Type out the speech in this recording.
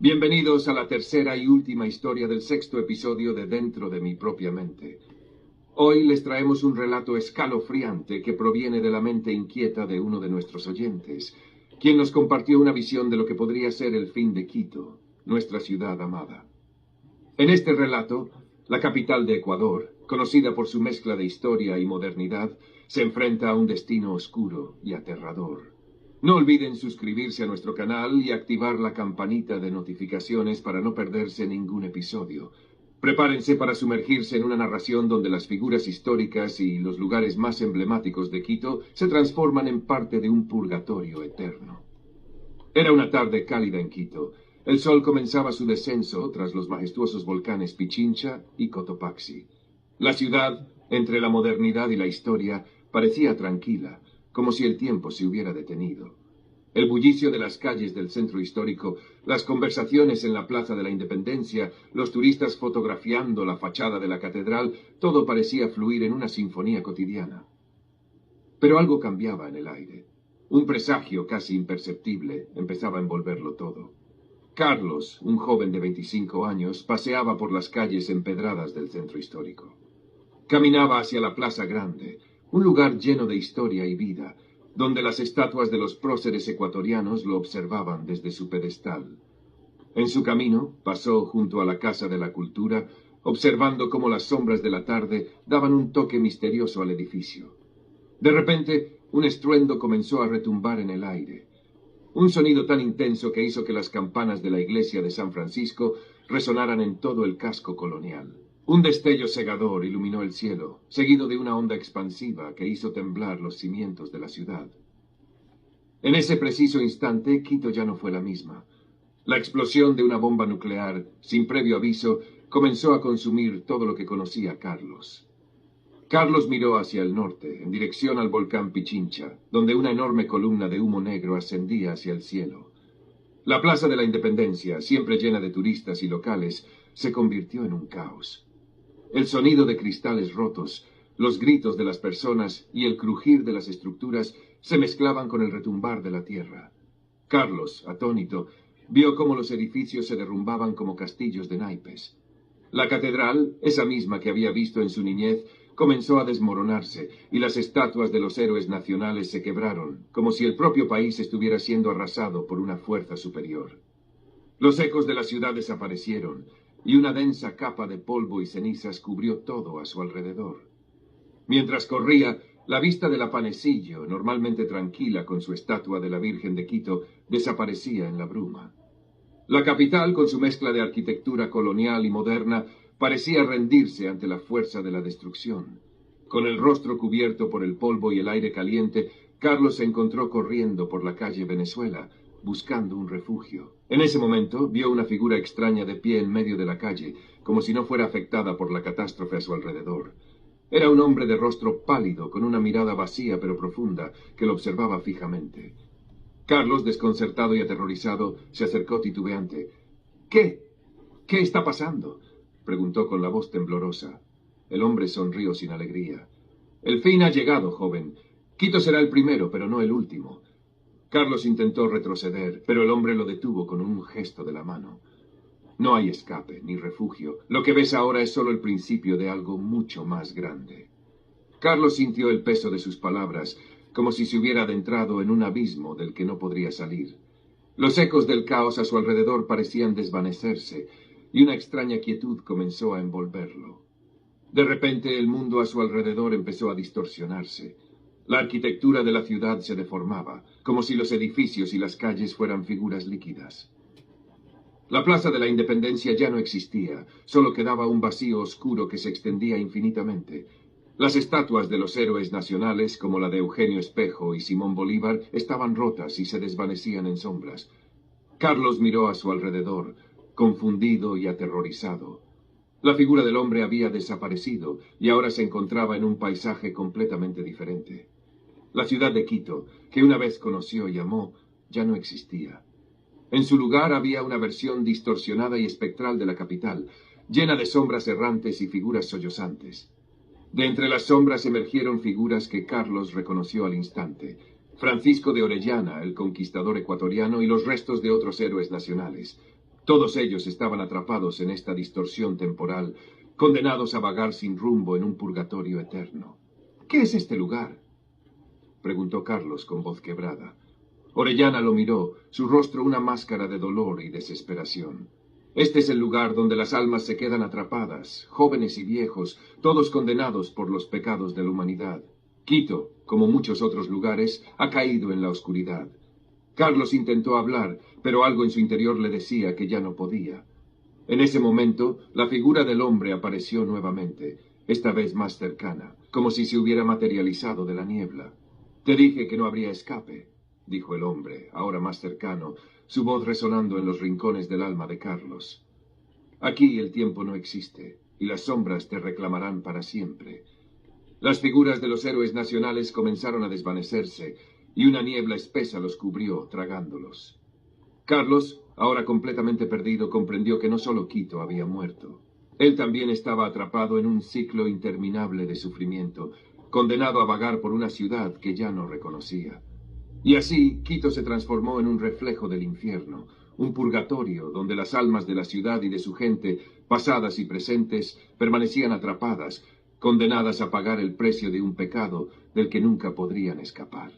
Bienvenidos a la tercera y última historia del sexto episodio de Dentro de mi propia mente. Hoy les traemos un relato escalofriante que proviene de la mente inquieta de uno de nuestros oyentes, quien nos compartió una visión de lo que podría ser el fin de Quito, nuestra ciudad amada. En este relato, la capital de Ecuador, conocida por su mezcla de historia y modernidad, se enfrenta a un destino oscuro y aterrador. No olviden suscribirse a nuestro canal y activar la campanita de notificaciones para no perderse ningún episodio. Prepárense para sumergirse en una narración donde las figuras históricas y los lugares más emblemáticos de Quito se transforman en parte de un purgatorio eterno. Era una tarde cálida en Quito. El sol comenzaba su descenso tras los majestuosos volcanes Pichincha y Cotopaxi. La ciudad, entre la modernidad y la historia, parecía tranquila, como si el tiempo se hubiera detenido. El bullicio de las calles del centro histórico, las conversaciones en la Plaza de la Independencia, los turistas fotografiando la fachada de la catedral, todo parecía fluir en una sinfonía cotidiana. Pero algo cambiaba en el aire. Un presagio casi imperceptible empezaba a envolverlo todo. Carlos, un joven de 25 años, paseaba por las calles empedradas del centro histórico. Caminaba hacia la Plaza Grande, un lugar lleno de historia y vida, donde las estatuas de los próceres ecuatorianos lo observaban desde su pedestal. En su camino, pasó junto a la Casa de la Cultura, observando cómo las sombras de la tarde daban un toque misterioso al edificio. De repente, un estruendo comenzó a retumbar en el aire. Un sonido tan intenso que hizo que las campanas de la iglesia de San Francisco resonaran en todo el casco colonial. Un destello cegador iluminó el cielo, seguido de una onda expansiva que hizo temblar los cimientos de la ciudad. En ese preciso instante, Quito ya no fue la misma. La explosión de una bomba nuclear, sin previo aviso, comenzó a consumir todo lo que conocía Carlos. Carlos miró hacia el norte, en dirección al volcán Pichincha, donde una enorme columna de humo negro ascendía hacia el cielo. La Plaza de la Independencia, siempre llena de turistas y locales, se convirtió en un caos. El sonido de cristales rotos, los gritos de las personas y el crujir de las estructuras se mezclaban con el retumbar de la tierra. Carlos, atónito, vio cómo los edificios se derrumbaban como castillos de naipes. La catedral, esa misma que había visto en su niñez, comenzó a desmoronarse y las estatuas de los héroes nacionales se quebraron, como si el propio país estuviera siendo arrasado por una fuerza superior. Los ecos de la ciudad desaparecieron y una densa capa de polvo y cenizas cubrió todo a su alrededor. Mientras corría, la vista del Apanecillo, normalmente tranquila con su estatua de la Virgen de Quito, desaparecía en la bruma. La capital, con su mezcla de arquitectura colonial y moderna, parecía rendirse ante la fuerza de la destrucción. Con el rostro cubierto por el polvo y el aire caliente, Carlos se encontró corriendo por la calle Venezuela, buscando un refugio. En ese momento vio una figura extraña de pie en medio de la calle, como si no fuera afectada por la catástrofe a su alrededor. Era un hombre de rostro pálido, con una mirada vacía pero profunda, que lo observaba fijamente. Carlos, desconcertado y aterrorizado, se acercó titubeante. «¿Qué? ¿Qué está pasando?», preguntó con la voz temblorosa. El hombre sonrió sin alegría. «El fin ha llegado, joven. Quito será el primero, pero no el último». Carlos intentó retroceder, pero el hombre lo detuvo con un gesto de la mano. «No hay escape, ni refugio. Lo que ves ahora es solo el principio de algo mucho más grande». Carlos sintió el peso de sus palabras, como si se hubiera adentrado en un abismo del que no podría salir. Los ecos del caos a su alrededor parecían desvanecerse, y una extraña quietud comenzó a envolverlo. De repente, el mundo a su alrededor empezó a distorsionarse. La arquitectura de la ciudad se deformaba, como si los edificios y las calles fueran figuras líquidas. La Plaza de la Independencia ya no existía, solo quedaba un vacío oscuro que se extendía infinitamente. Las estatuas de los héroes nacionales, como la de Eugenio Espejo y Simón Bolívar, estaban rotas y se desvanecían en sombras. Carlos miró a su alrededor, confundido y aterrorizado. La figura del hombre había desaparecido y ahora se encontraba en un paisaje completamente diferente. La ciudad de Quito, que una vez conoció y amó, ya no existía. En su lugar había una versión distorsionada y espectral de la capital, llena de sombras errantes y figuras sollozantes. De entre las sombras emergieron figuras que Carlos reconoció al instante. Francisco de Orellana, el conquistador ecuatoriano, y los restos de otros héroes nacionales. Todos ellos estaban atrapados en esta distorsión temporal, condenados a vagar sin rumbo en un purgatorio eterno. ¿Qué es este lugar?, preguntó Carlos con voz quebrada. Orellana lo miró, su rostro una máscara de dolor y desesperación. Este es el lugar donde las almas se quedan atrapadas, jóvenes y viejos, todos condenados por los pecados de la humanidad. Quito, como muchos otros lugares, ha caído en la oscuridad. Carlos intentó hablar, pero algo en su interior le decía que ya no podía. En ese momento, la figura del hombre apareció nuevamente, esta vez más cercana, como si se hubiera materializado de la niebla. «Te dije que no habría escape», dijo el hombre, ahora más cercano, su voz resonando en los rincones del alma de Carlos. «Aquí el tiempo no existe, y las sombras te reclamarán para siempre». Las figuras de los héroes nacionales comenzaron a desvanecerse, y una niebla espesa los cubrió, tragándolos. Carlos, ahora completamente perdido, comprendió que no solo Quito había muerto. Él también estaba atrapado en un ciclo interminable de sufrimiento, condenado a vagar por una ciudad que ya no reconocía. Y así, Quito se transformó en un reflejo del infierno, un purgatorio donde las almas de la ciudad y de su gente, pasadas y presentes, permanecían atrapadas, condenadas a pagar el precio de un pecado del que nunca podrían escapar.